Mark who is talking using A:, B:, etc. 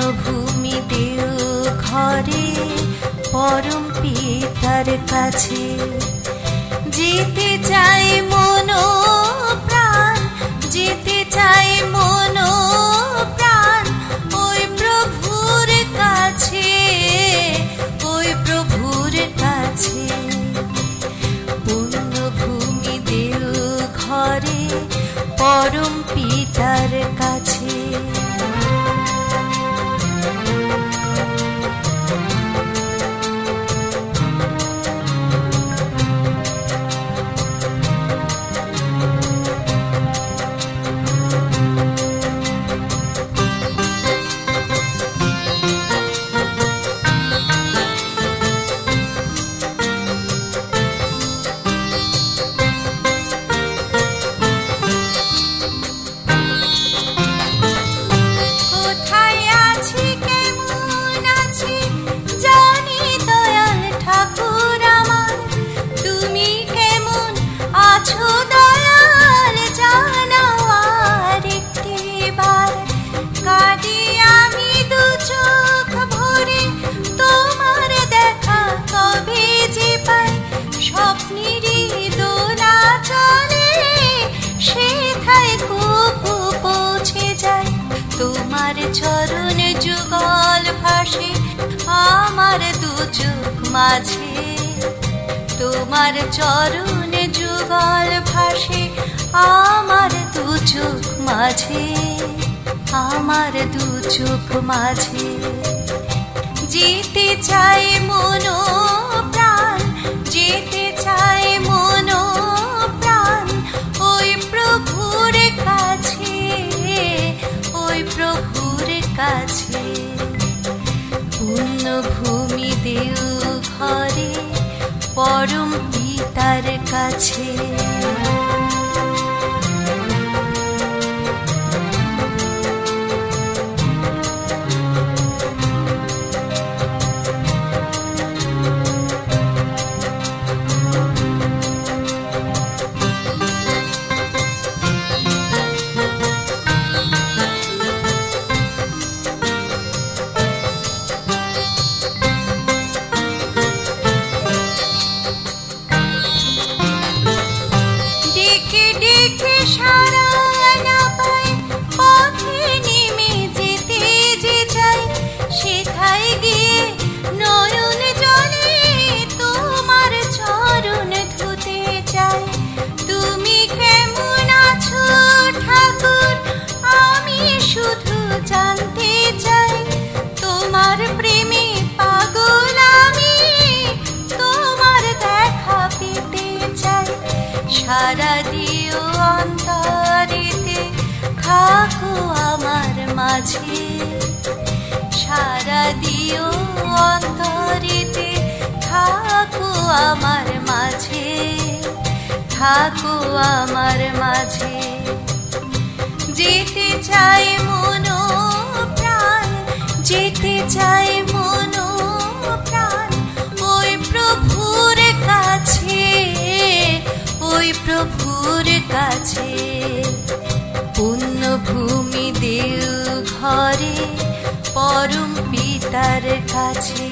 A: পুণ্যভূমি দেও ঘরে পরম পিতার কাছে যেতে চাই মন প্রাণ, যেতে চাই মন প্রাণ ওই প্রভুর কাছে, ওই প্রভুর কাছে। পুণ্যভূমি দেও ঘরে পরম পিতার কাছে। তোমার চরণ যুগল ভাসে আমার দু চোখ মাঝে, তোমার চরণ যুগল ভাসে আমার দু চোখ মাঝে, আমার দু চোখ মাঝে। যেতে চাই মন প্রাণ, যেতে চাই মন প্রাণ ওই প্রভুর কাছে, ওই প্রভুর কাছে। পুণ্যভূমি দেও ঘরে পরম পিতার কাছে। জানতে চাই তোমার প্রেমে পাগল আমি, তোমার দেখা পেতে চাই। সারা দিও অন্তরেতে থাকো আমার মাঝে, সারা দিও অন্তরেতে থাকো আমার মাঝে, থাকো আমার মাঝে। যেতে চাই মন প্রাণ, যেতে চাই মন প্রাণ ওই প্রভুর কাছে, ওই প্রভুর কাছে। পুণ্যভূমি দেও ঘরে পরম পিতার কাছে।